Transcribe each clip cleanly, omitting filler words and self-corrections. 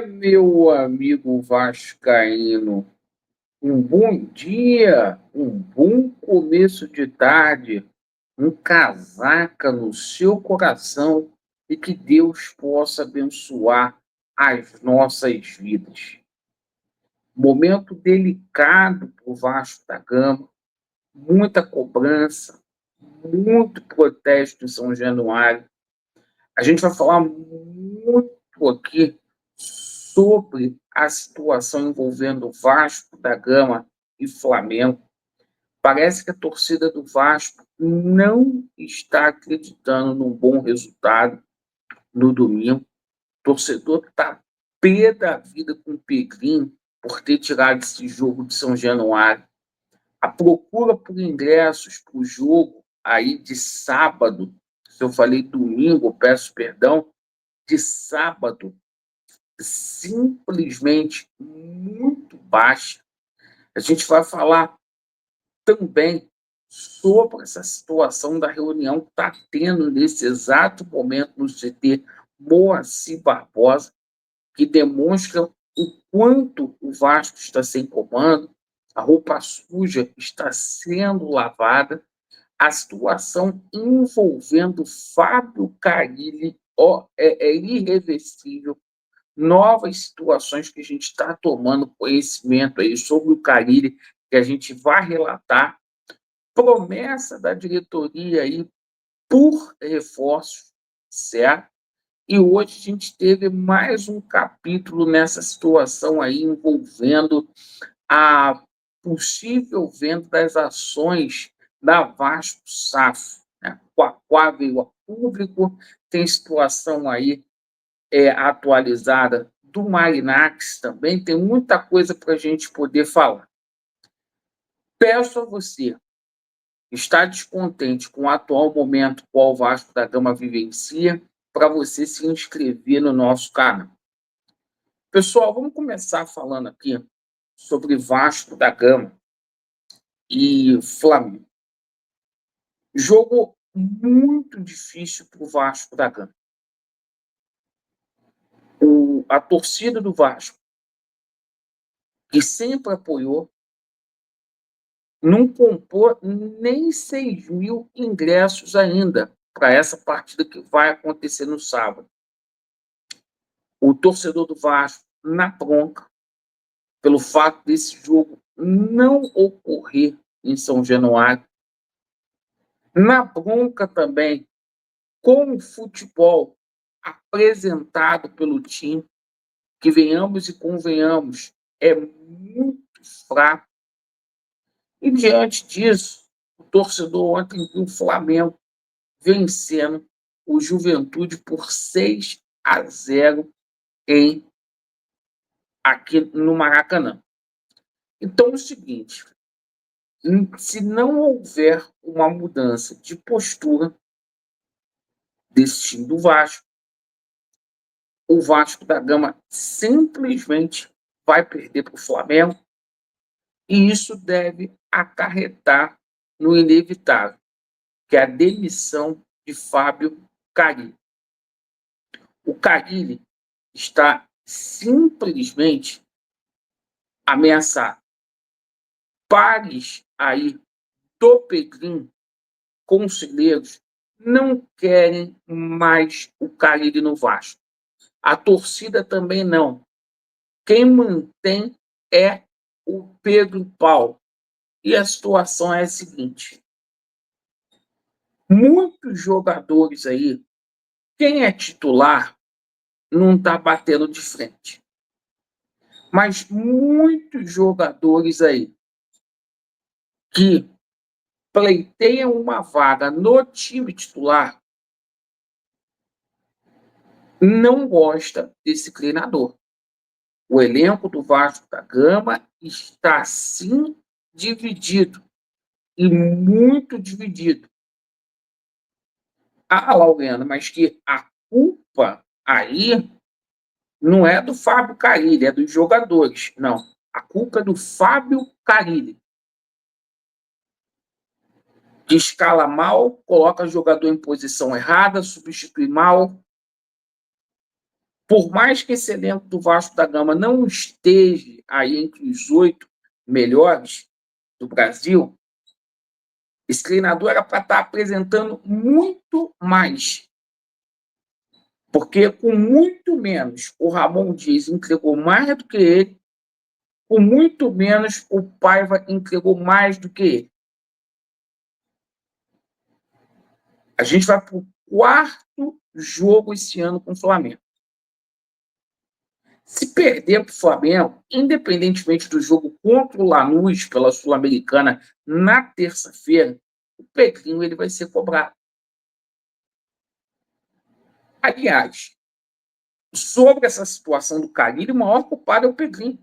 Meu amigo vascaíno, um bom dia, um bom começo de tarde, um casaca no seu coração e que Deus possa abençoar as nossas vidas. Momento delicado para o Vasco da Gama, muita cobrança, muito protesto em São Januário. A gente vai falar muito aqui sobre a situação envolvendo o Vasco da Gama e Flamengo. Parece que a torcida do Vasco não está acreditando num bom resultado no domingo. O torcedor está pé da vida com o Pedrinho por ter tirado esse jogo de São Januário. A procura por ingressos para o jogo aí de sábado, se eu falei domingo, peço perdão, de sábado, simplesmente muito baixa. A gente vai falar também sobre essa situação da reunião que está tendo nesse exato momento no CT Moacir Barbosa, que demonstra o quanto o Vasco está sem comando, a roupa suja está sendo lavada, a situação envolvendo Fábio Carilli é irreversível. Novas situações que a gente está tomando conhecimento aí sobre o Carille, que a gente vai relatar, promessa da diretoria aí por reforços, certo? E hoje a gente teve mais um capítulo nessa situação aí envolvendo a possível venda das ações da Vasco SAF, né? Com a qual veio a público, tem situação aí atualizada do Marinax também, tem muita coisa para a gente poder falar. Peço a você, está descontente com o atual momento qual o Vasco da Gama vivencia, para você se inscrever no nosso canal. Pessoal, vamos começar falando aqui sobre Vasco da Gama e Flamengo. Jogo muito difícil para o Vasco da Gama. A torcida do Vasco, que sempre apoiou, não comprou nem 6 mil ingressos ainda para essa partida que vai acontecer no sábado. O torcedor do Vasco, na bronca, pelo fato desse jogo não ocorrer em São Januário, na bronca também com o futebol apresentado pelo time, que venhamos e convenhamos, é muito fraco. E diante disso, o torcedor ontem viu o Flamengo vencendo o Juventude por 6-0 aqui no Maracanã. Então é o seguinte, se não houver uma mudança de postura desse time do Vasco, o Vasco da Gama simplesmente vai perder para o Flamengo e isso deve acarretar no inevitável, que é a demissão de Fábio Carilli. O Carilli está simplesmente ameaçado. Pares aí do Pedrinho, conselheiros, não querem mais o Carille no Vasco. A torcida também não. Quem mantém é o Pedro Paulo. E a situação é a seguinte: muitos jogadores aí, quem é titular, não está batendo de frente. Mas muitos jogadores aí que pleiteiam uma vaga no time titular não gosta desse treinador. O elenco do Vasco da Gama está, sim, dividido, e muito dividido. Ah, Laureano, mas que a culpa aí não é do Fábio Carilli, é dos jogadores. Não, a culpa é do Fábio Carilli, que escala mal, coloca o jogador em posição errada, substitui mal. Por mais que esse elenco do Vasco da Gama não esteja aí entre os 8 melhores do Brasil, esse treinador era para estar apresentando muito mais. Porque com muito menos o Ramon Dias entregou mais do que ele, com muito menos o Paiva entregou mais do que ele. A gente vai para o 4º jogo esse ano com o Flamengo. Se perder para o Flamengo, independentemente do jogo contra o Lanús pela Sul-Americana na terça-feira, o Pedrinho ele vai ser cobrado. Aliás, sobre essa situação do Carille, o maior culpado é o Pedrinho.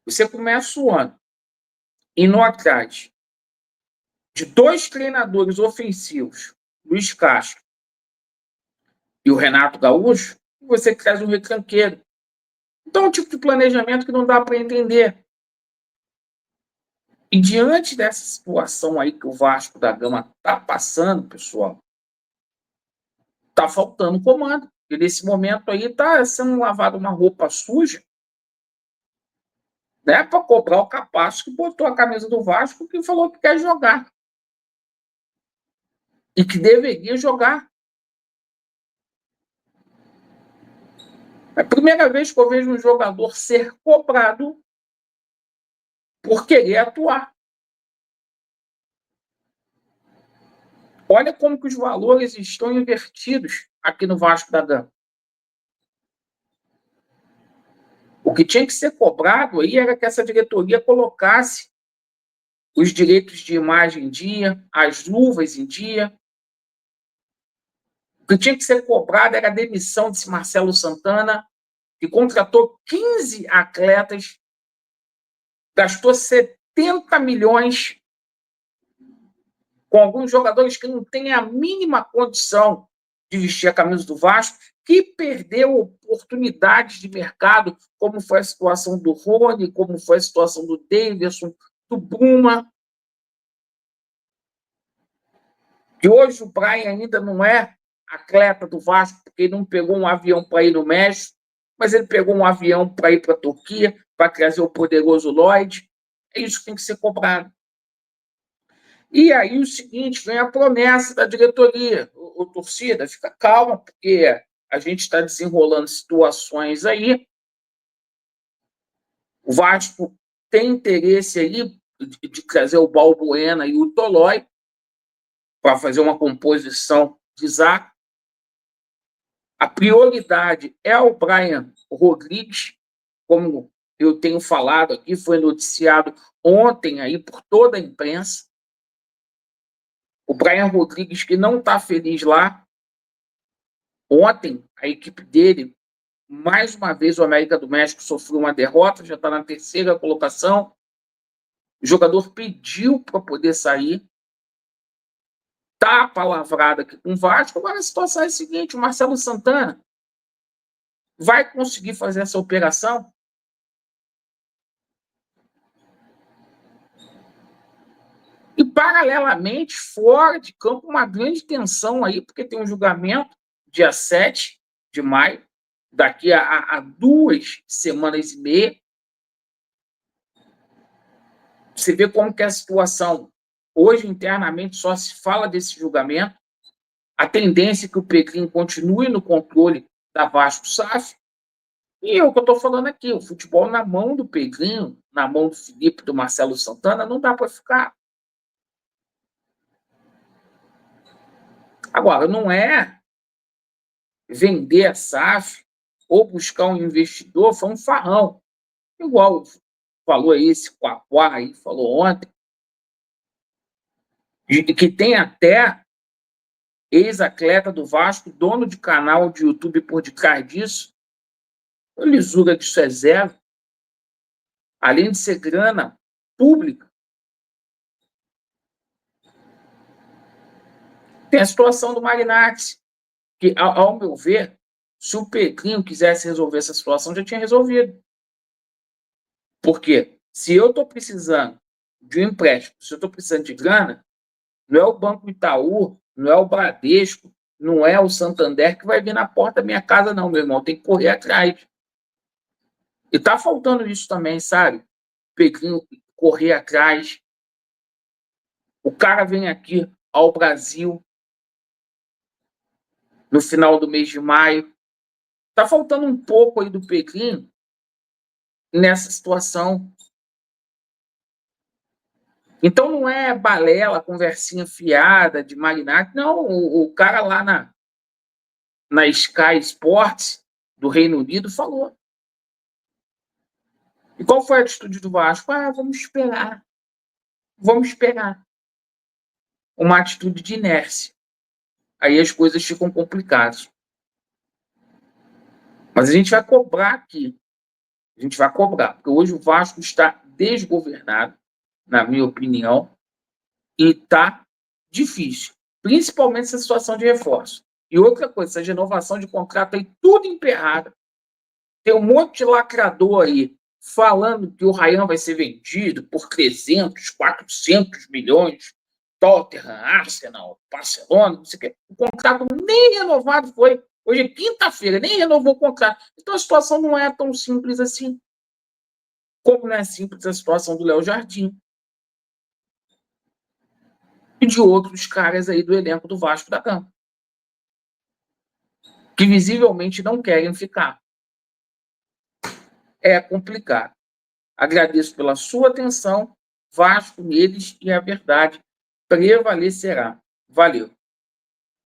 Você começa o ano indo atrás de 2 treinadores ofensivos, Luiz Castro e o Renato Gaúcho, e você traz um retranqueiro. Então, é um tipo de planejamento que não dá para entender. E diante dessa situação aí que o Vasco da Gama está passando, pessoal, está faltando comando. E nesse momento aí está sendo lavada uma roupa suja, né, para cobrar o Capasso que botou a camisa do Vasco que falou que quer jogar. E que deveria jogar. É a primeira vez que eu vejo um jogador ser cobrado por querer atuar. Olha como que os valores estão invertidos aqui no Vasco da Gama. O que tinha que ser cobrado aí era que essa diretoria colocasse os direitos de imagem em dia, as luvas em dia. O que tinha que ser cobrado era a demissão desse Marcelo Santana, que contratou 15 atletas, gastou 70 milhões com alguns jogadores que não têm a mínima condição de vestir a camisa do Vasco, que perdeu oportunidades de mercado, como foi a situação do Rony, como foi a situação do Davidson, do Bruma. Que hoje o Brian ainda não é atleta do Vasco, porque ele não pegou um avião para ir no México, mas ele pegou um avião para ir para a Turquia, para trazer o poderoso Lloyd. É isso que tem que ser cobrado. E aí o seguinte, vem a promessa da diretoria. O torcida, fica calma, porque a gente está desenrolando situações aí. O Vasco tem interesse aí de trazer o Balbuena e o Tolói para fazer uma composição de zaga. A prioridade é o Brian Rodrigues, como eu tenho falado aqui, foi noticiado ontem aí por toda a imprensa. O Brian Rodrigues, que não está feliz lá. Ontem, a equipe dele, mais uma vez, o América do México sofreu uma derrota, já está na 3ª colocação. O jogador pediu para poder sair. Está palavrado aqui com o Vasco. Agora a situação é a seguinte: o Marcelo Santana vai conseguir fazer essa operação? E, paralelamente, fora de campo, uma grande tensão aí, porque tem um julgamento dia 7 de maio, daqui a 2 semanas e meia. Você vê como que é a situação. Hoje, internamente, só se fala desse julgamento. A tendência é que o Pedrinho continue no controle da Vasco SAF. E é o que eu estou falando aqui, o futebol na mão do Pedrinho, na mão do Felipe, do Marcelo Santana, não dá para ficar. Agora, não é vender a SAF ou buscar um investidor, foi um farrão. Igual falou aí esse Quaquá aí, falou ontem, que tem até ex-atleta do Vasco, dono de canal de YouTube por detrás disso. A lisura disso é zero. Além de ser grana pública. Tem a situação do Marinatti, que, ao meu ver, se o Pedrinho quisesse resolver essa situação, já tinha resolvido. Por quê? Se eu estou precisando de um empréstimo, se eu estou precisando de grana, não é o Banco Itaú, não é o Bradesco, Não é o Santander que vai vir na porta da minha casa, não, meu irmão. Tem que correr atrás. E tá faltando isso também, sabe? Pedrinho correr atrás. O cara vem aqui ao Brasil no final do mês de maio. Tá faltando um pouco aí do Pedrinho nessa situação. Então não é balela, conversinha fiada de magnata. Não, o cara lá na Sky Sports do Reino Unido falou. E qual foi a atitude do Vasco? Vamos esperar. Vamos esperar. Uma atitude de inércia. Aí as coisas ficam complicadas. Mas a gente vai cobrar aqui. A gente vai cobrar. Porque hoje o Vasco está desgovernado, na minha opinião, e está difícil. Principalmente essa situação de reforço. E outra coisa, essa renovação de contrato aí, tudo emperrado. Tem um monte de lacrador aí falando que o Ryan vai ser vendido por 300, 400 milhões. Tottenham, Arsenal, Barcelona, não sei o quê. O contrato nem renovado foi. Hoje é quinta-feira, nem renovou o contrato. Então a situação não é tão simples assim. Como não é simples a situação do Léo Jardim e de outros caras aí do elenco do Vasco da Gama, que visivelmente não querem ficar. É complicado. Agradeço pela sua atenção. Vasco neles e a verdade prevalecerá. Valeu.